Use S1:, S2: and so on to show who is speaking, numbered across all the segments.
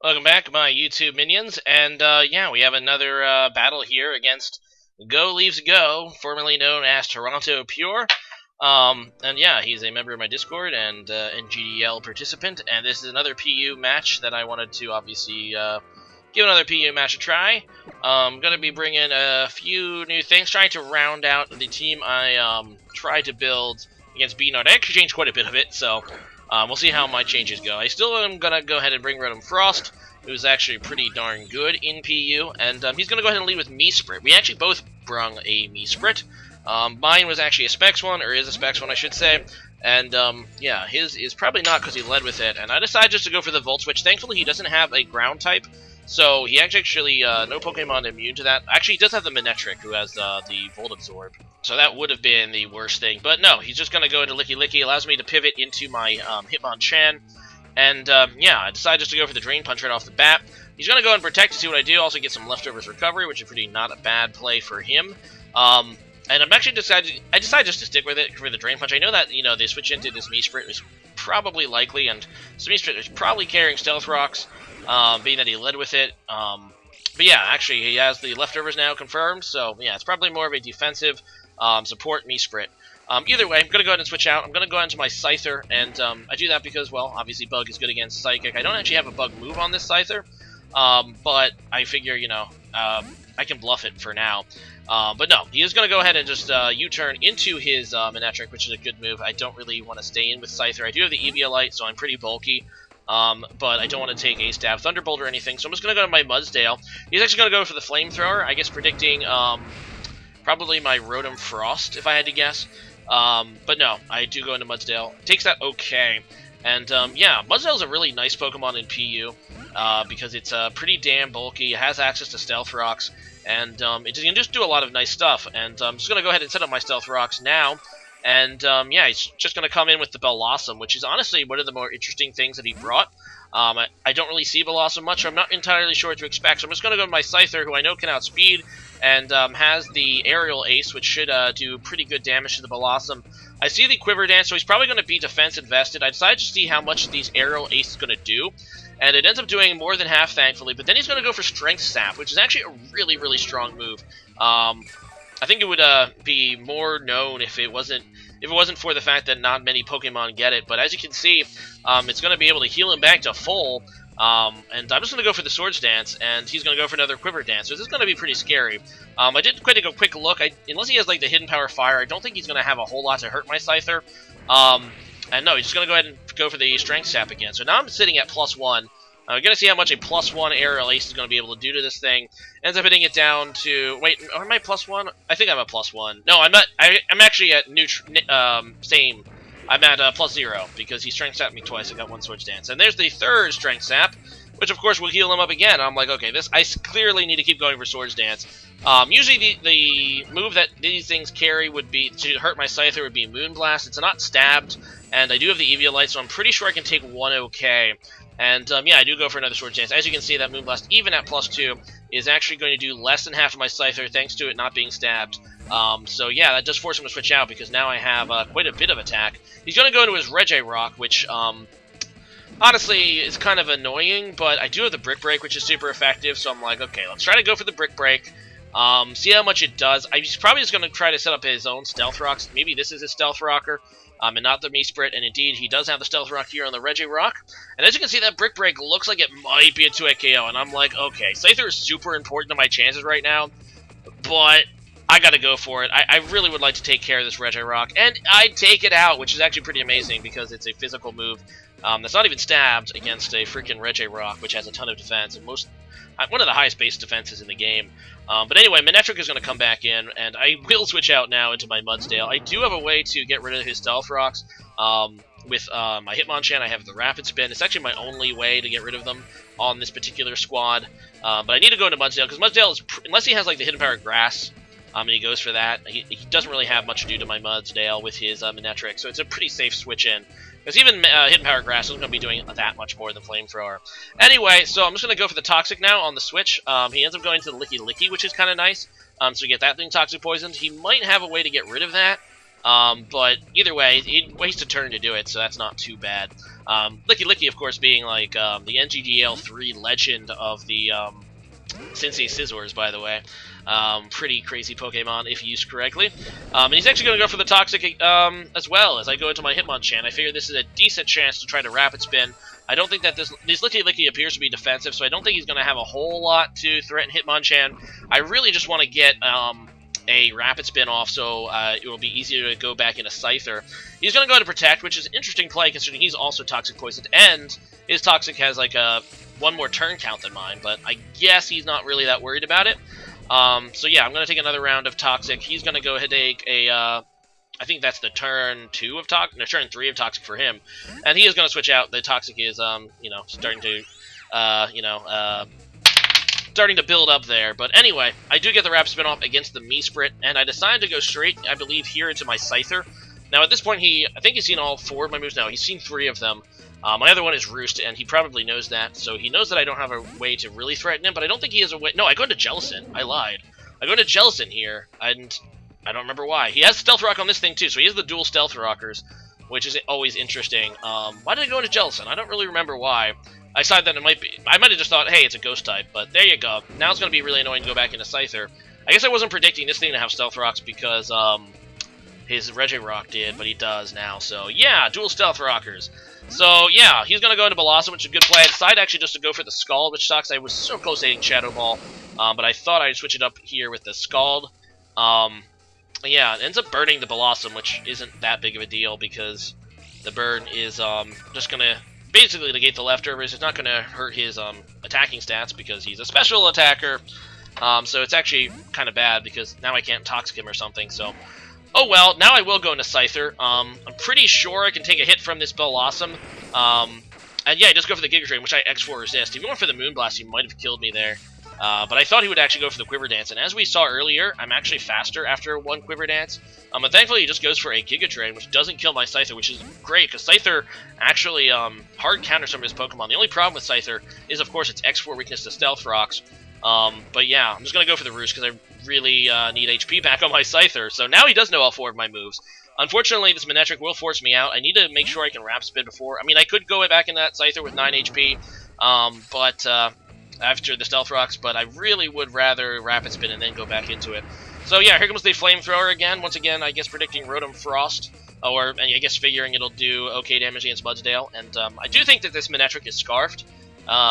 S1: Welcome back, my YouTube minions, and yeah, we have another battle here against Go Leaves Go, formerly known as Toronto Pure. And yeah, he's a member of my Discord and NGDL participant, and this is another PU match that I wanted to obviously give another PU match a try. I'm going to be bringing a few new things, trying to round out the team I tried to build against B-Nard. I actually changed quite a bit of it, so we'll see how my changes go. I still am going to go ahead and bring Rotom Frost, who's actually pretty darn good in PU, and he's going to go ahead and lead with Meesprit. We actually both brung a Meesprit. Mine was actually a Specs one, or is a Specs one, I should say, and yeah, his is probably not because he led with it, and I decided just to go for the Volt Switch. Thankfully, he doesn't have a ground type, so he actually, no Pokemon immune to that. Actually, he does have the Manectric, who has the Volt Absorb, so that would have been the worst thing, but no, he's just going to go into Licky Licky, allows me to pivot into my Hitmonchan. And, yeah, I decided just to go for the Drain Punch right off the bat. He's going to go and Protect to see what I do, also get some Leftovers Recovery, which is pretty not a bad play for him. And I'm actually I decided just to stick with it for the Drain Punch. I know that, you know, they switch into this Meesprit is probably likely, and this Meesprit is probably carrying Stealth Rocks, being that he led with it. But yeah, actually, he has the Leftovers now confirmed, so yeah, it's probably more of a defensive support Meesprit. Either way, I'm going to go ahead and switch out. I'm going to go into my Scyther, and I do that because, well, obviously Bug is good against Psychic. I don't actually have a Bug move on this Scyther, but I figure, you know, I can bluff it for now. But no, he is going to go ahead and just U-turn into his Manectric, which is a good move. I don't really want to stay in with Scyther. I do have the Eviolite, so I'm pretty bulky, but I don't want to take a Stab Thunderbolt or anything, so I'm just going to go to my Mudsdale. He's actually going to go for the Flamethrower, I guess predicting probably my Rotom Frost, if I had to guess. But no, I do go into Mudsdale. Takes that okay. And, yeah, Mudsdale is a really nice Pokemon in PU, because it's pretty damn bulky, it has access to Stealth Rocks, and it can just do a lot of nice stuff. And I'm just going to go ahead and set up my Stealth Rocks now. And, yeah, he's just going to come in with the Bellossom, which is honestly one of the more interesting things that he brought. I don't really see Bellossom much, so I'm not entirely sure what to expect. So I'm just going to go to my Scyther, who I know can outspeed, and has the Aerial Ace, which should do pretty good damage to the Bellossom. I see the Quiver Dance, so he's probably going to be defense invested. I decided to see how much these Aerial Ace is going to do, and it ends up doing more than half, thankfully. But then he's going to go for Strength Sap, which is actually a really, really strong move. I think it would be more known if it wasn't for the fact that not many Pokemon get it. But as you can see, it's going to be able to heal him back to full. And I'm just going to go for the Swords Dance, and he's going to go for another Quiver Dance. So this is going to be pretty scary. I did quite a quick look. Unless he has like the Hidden Power Fire, I don't think he's going to have a whole lot to hurt my Scyther. And no, he's just going to go ahead and go for the Strength Sap again. So now I'm sitting at +1. I'm going to see how much a +1 Aerial Ace is going to be able to do to this thing. Ends up hitting it down to... Wait, am I +1? I think I'm at +1. No, I'm actually at same. I'm at +0, because he Strength Sapped me twice. I got one Swords Dance. And there's the third Strength Sap, which of course will heal him up again. I'm like, okay, I clearly need to keep going for Swords Dance. Usually the move that these things carry would be, to hurt my Scyther, would be Moonblast. It's not stabbed, and I do have the Eviolite, so I'm pretty sure I can take one okay. And, yeah, I do go for another Swords Dance. As you can see, that Moonblast, even at +2, is actually going to do less than half of my Scyther, thanks to it not being stabbed. So, yeah, that does force him to switch out, because now I have quite a bit of attack. He's going to go into his Regirock, which, honestly, is kind of annoying, but I do have the Brick Break, which is super effective, so I'm like, okay, let's try to go for the Brick Break. See how much it does. He's probably just going to try to set up his own Stealth Rocks. Maybe this is his Stealth Rocker. And not the Meesprit, and indeed, he does have the Stealth Rock here on the Regirock. And as you can see, that Brick Break looks like it might be a 2-hit KO, and I'm like, okay, Scyther is super important to my chances right now, but I gotta go for it. I really would like to take care of this Regirock, and I take it out, which is actually pretty amazing, because it's a physical move that's not even stabbed against a freaking Regirock, which has a ton of defense, and one of the highest base defenses in the game. But anyway, Manectric is going to come back in, and I will switch out now into my Mudsdale. I do have a way to get rid of his Stealth Rocks. With my Hitmonchan, I have the Rapid Spin. It's actually my only way to get rid of them on this particular squad. But I need to go into Mudsdale, because Mudsdale is, unless he has like the Hidden Power Grass, and he goes for that, he doesn't really have much to do to my Mudsdale with his Manectric, so it's a pretty safe switch in. Because even Hidden Power Grass isn't going to be doing that much more than Flamethrower. Anyway, so I'm just going to go for the Toxic now on the switch. He ends up going to the Licky Licky, which is kind of nice. So we get that thing Toxic Poisoned. He might have a way to get rid of that. But either way, he'd waste a turn to do it, so that's not too bad. Licky, of course, being like the NGDL3 legend of the Sensei Scizors, by the way. Pretty crazy Pokemon if used correctly. And he's actually going to go for the Toxic as well as I go into my Hitmonchan. I figure this is a decent chance to try to Rapid Spin. I don't think that this Licky appears to be defensive, so I don't think he's going to have a whole lot to threaten Hitmonchan. I really just want to get a Rapid Spin off, so it will be easier to go back into Scyther. He's going to go to Protect, which is an interesting play considering he's also Toxic Poisoned, and his Toxic has like a one more turn count than mine, but I guess he's not really that worried about it. So yeah, I'm going to take another round of Toxic. He's going to go ahead and take a, I think that's the turn 2 of Toxic, no, turn 3 of Toxic for him. And he is going to switch out. The Toxic is, you know, starting to, starting to build up there. But anyway, I do get the Rapid Spin off against the Meesprit, and I decided to go straight, I believe, here into my Scyther. Now, at this point, I think he's seen all 4 of my moves now. He's seen 3 of them. My other one is Roost, and he probably knows that, so he knows that I don't have a way to really threaten him, but I don't think he has a way... No, I go into Jellicent. I lied. I go into Jellicent here, and I don't remember why. He has Stealth Rock on this thing, too, so he has the dual Stealth Rockers, which is always interesting. Why did I go into Jellicent? I don't really remember why. I decided that it might be... I might have just thought, hey, it's a Ghost type, but there you go. Now it's going to be really annoying to go back into Scyther. I guess I wasn't predicting this thing to have Stealth Rocks because, his Regirock did, but he does now, so yeah, dual Stealth Rockers. So, yeah, he's going to go into Blossom, which is a good play. I decided actually just to go for the Scald, which sucks. I was so close to hitting Shadow Ball, but I thought I'd switch it up here with the Scald. Yeah, it ends up burning the Blossom, which isn't that big of a deal because the burn is just going to basically negate the leftovers. It's not going to hurt his attacking stats because he's a special attacker. So it's actually kind of bad because now I can't Toxic him or something, so... Oh well, now I will go into Scyther. I'm pretty sure I can take a hit from this Blossom. And yeah, just go for the Giga Drain, which I X4 resist. If he went for the Moonblast, he might have killed me there. But I thought he would actually go for the Quiver Dance, and as we saw earlier, I'm actually faster after one Quiver Dance. But thankfully he just goes for a Giga Drain, which doesn't kill my Scyther, which is great, because Scyther actually hard counters some of his Pokemon. The only problem with Scyther is, of course, its X4 weakness to Stealth Rocks. But yeah, I'm just going to go for the Roost, because I really need HP back on my Scyther. So now he does know all 4 of my moves. Unfortunately, this Manectric will force me out. I need to make sure I can Rapid Spin before. I mean, I could go back in that Scyther with 9 HP, but after the Stealth Rocks, but I really would rather Rapid Spin and then go back into it. So yeah, here comes the Flamethrower again. Once again, I guess predicting Rotom Frost, or I guess figuring it'll do okay damage against Mudsdale. And I do think that this Manectric is Scarfed,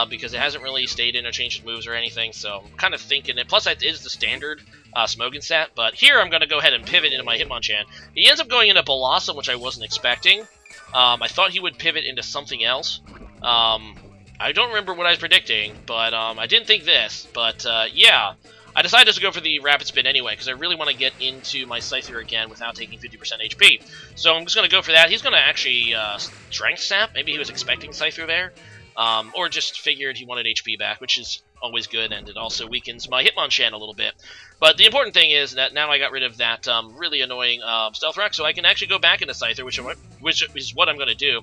S1: because it hasn't really stayed interchanged moves or anything, so I'm kind of thinking it. Plus, that is the standard Smogon stat, but here I'm going to go ahead and pivot into my Hitmonchan. He ends up going into Blossom, which I wasn't expecting. I thought he would pivot into something else. I don't remember what I was predicting, but I didn't think this. But yeah, I decided just to go for the Rapid Spin anyway, because I really want to get into my Scyther again without taking 50% HP. So I'm just going to go for that. He's going to actually Strength Sap. Maybe he was expecting Scyther there. Or just figured he wanted HP back, which is always good, and it also weakens my Hitmonchan a little bit. But the important thing is that now I got rid of that really annoying Stealth Rock, so I can actually go back into Scyther, which is what I'm going to do.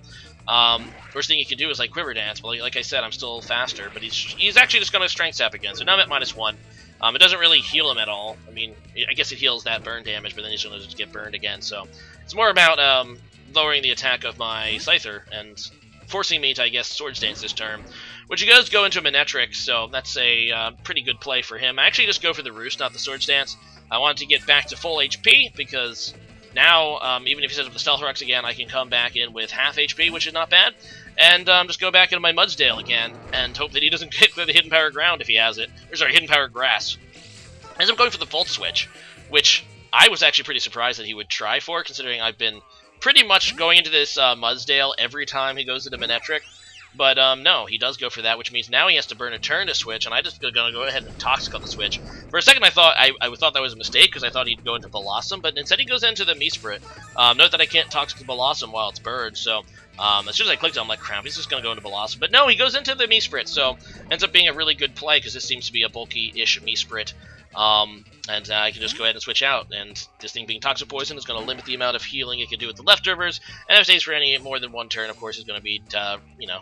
S1: First thing you can do is like Quiver Dance, but like I said, I'm still faster, but he's actually just going to Strength Sap again, so now I'm at -1. It doesn't really heal him at all. I mean, I guess it heals that burn damage, but then he's going to just get burned again, so it's more about lowering the attack of my Scyther, and forcing me to, I guess, Swords Dance this turn, which he does go into a Manectric, so that's a pretty good play for him. I actually just go for the Roost, not the Swords Dance. I wanted to get back to full HP, because now, even if he says with the Stealth Rocks again, I can come back in with half HP, which is not bad, and just go back into my Mudsdale again, and hope that he doesn't get the Hidden Power Ground if he has it. Or sorry, Hidden Power Grass. Ends up going for the Volt Switch, which I was actually pretty surprised that he would try for, considering I've been pretty much going into this Mudsdale every time he goes into Manectric. But no, he does go for that, which means now he has to burn a turn to switch, and I just gonna go ahead and Toxic on the switch. For a second I thought that was a mistake, because I thought he'd go into Blossom, but instead he goes into the Meesprit. Note that I can't Toxic the Blossom while it's burned, so as soon as I clicked on, I'm like, crap, he's just gonna go into Blossom. But no, he goes into the Meesprit, so ends up being a really good play, because this seems to be a bulky-ish Meesprit. And I can just go ahead and switch out, and this thing being Toxic Poison is going to limit the amount of healing it can do with the leftovers, and if it stays for any more than one turn, of course, is going to be, you know,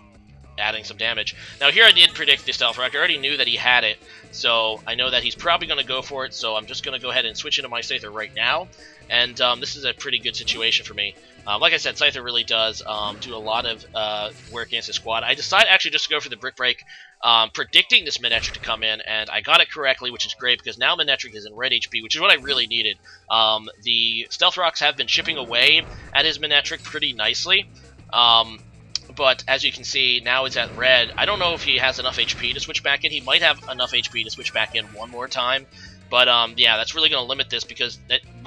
S1: adding some damage. Now here I did predict the Stealth Rock. I already knew that he had it, so I know that he's probably going to go for it, so I'm just going to go ahead and switch into my Scyther right now. And this is a pretty good situation for me. Like I said, Scyther really does do a lot of work against the squad. I decided actually just to go for the Brick Break, predicting this Manectric to come in, and I got it correctly, which is great, because now Manectric is in red HP, which is what I really needed. The Stealth Rocks have been chipping away at his Manectric pretty nicely, but as you can see, now it's at red. I don't know if he has enough HP to switch back in. He might have enough HP to switch back in one more time. But, yeah, that's really going to limit this because,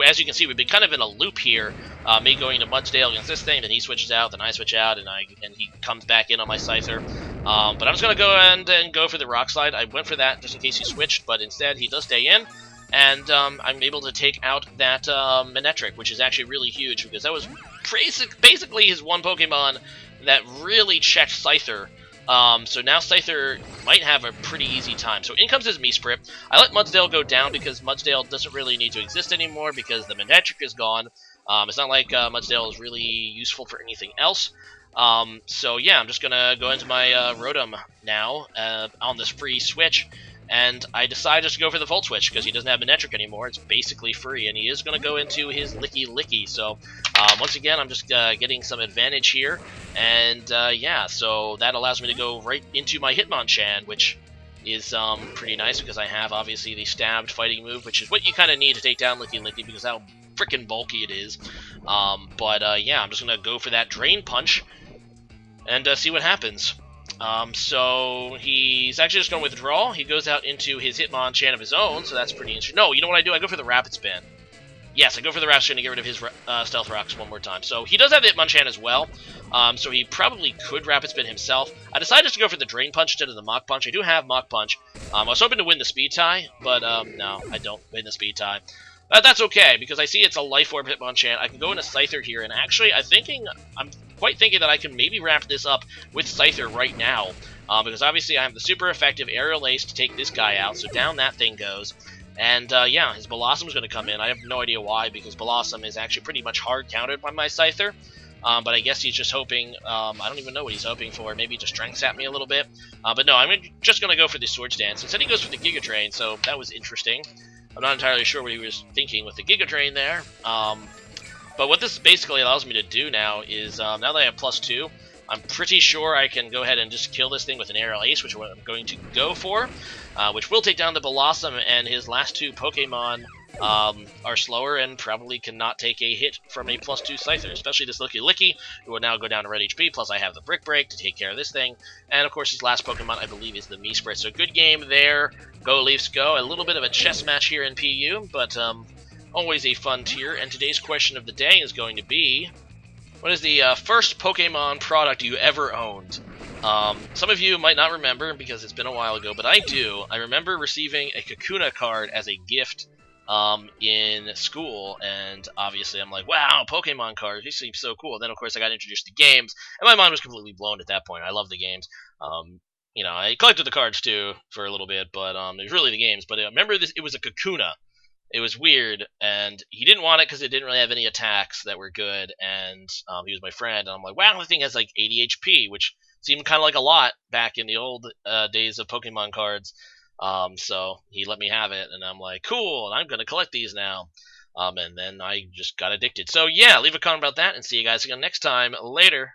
S1: as you can see, we've been kind of in a loop here. Me going to Mudsdale against this thing, then he switches out, then I switch out, and he comes back in on my Scyther. But I'm just going to go and go for the Rock Slide. I went for that just in case he switched, but instead he does stay in. And I'm able to take out that Manectric, which is actually really huge because that was basically his one Pokemon that really checked Scyther. So now Scyther might have a pretty easy time. So in comes his Meesprit. I let Mudsdale go down because Mudsdale doesn't really need to exist anymore because the Manectric is gone. It's not like Mudsdale is really useful for anything else. So yeah, I'm just going to go into my Rotom now on this free switch. And I decided just to go for the Volt Switch because he doesn't have Manectric anymore. It's basically free, and he is going to go into his Licky. So once again, I'm just getting some advantage here. And yeah, so that allows me to go right into my Hitmonchan, which is pretty nice because I have obviously the stabbed fighting move, which is what you kind of need to take down Licky because how freaking bulky it is. But yeah, I'm just going to go for that Drain Punch and see what happens. So he's actually just going to withdraw. He goes out into his Hitmonchan of his own, so that's pretty interesting. No, you know what I do? I go for the Rapid Spin. Yes, I go for the Rapid Spin to get rid of his Stealth Rocks one more time. So he does have the Hitmonchan as well, so he probably could Rapid Spin himself. I decided just to go for the Drain Punch instead of the Mach Punch. I do have Mach Punch. I was hoping to win the Speed Tie, but no, I don't win the Speed Tie. That's okay, because I see it's a Life Orb Hitmonchan. I can go into Scyther here, and actually, I'm quite thinking that I can maybe wrap this up with Scyther right now, because obviously I have the super effective Aerial Ace to take this guy out, so down that thing goes. And yeah, his Blossom is going to come in. I have no idea why, because Blossom is actually pretty much hard countered by my Scyther. But I guess he's just hoping, I don't even know what he's hoping for, maybe just Strength Sap me a little bit. But no, I'm just going to go for the Swords Dance. Instead he goes for the Giga Drain, so that was interesting. I'm not entirely sure what he was thinking with the Giga Drain there. But what this basically allows me to do now is, now that I have +2, I'm pretty sure I can go ahead and just kill this thing with an Aerial Ace, which is what I'm going to go for, which will take down the Blossom, and his last two Pokemon are slower and probably cannot take a hit from a +2 Scyther, especially this Licky, who will now go down to red HP, plus I have the Brick Break to take care of this thing, and of course his last Pokemon, I believe, is the Meesprit. So good game there, go Leafs go. A little bit of a chess match here in PU, but always a fun tier, and today's question of the day is going to be, what is the first Pokemon product you ever owned? Some of you might not remember because it's been a while ago, but I do. I remember receiving a Kakuna card as a gift in school, and obviously I'm like, wow, Pokemon cards, these seem so cool. Then of course I got introduced to games, and my mind was completely blown at that point. I love the games. You know, I collected the cards too for a little bit, but it was really the games. But I remember this, it was a Kakuna. It was weird, and he didn't want it because it didn't really have any attacks that were good, and he was my friend, and I'm like, wow, the thing has like 80 HP, which seemed kind of like a lot back in the old days of Pokemon cards. So he let me have it, and I'm like, cool, I'm going to collect these now. And then I just got addicted. So yeah, leave a comment about that, and see you guys again next time. Later.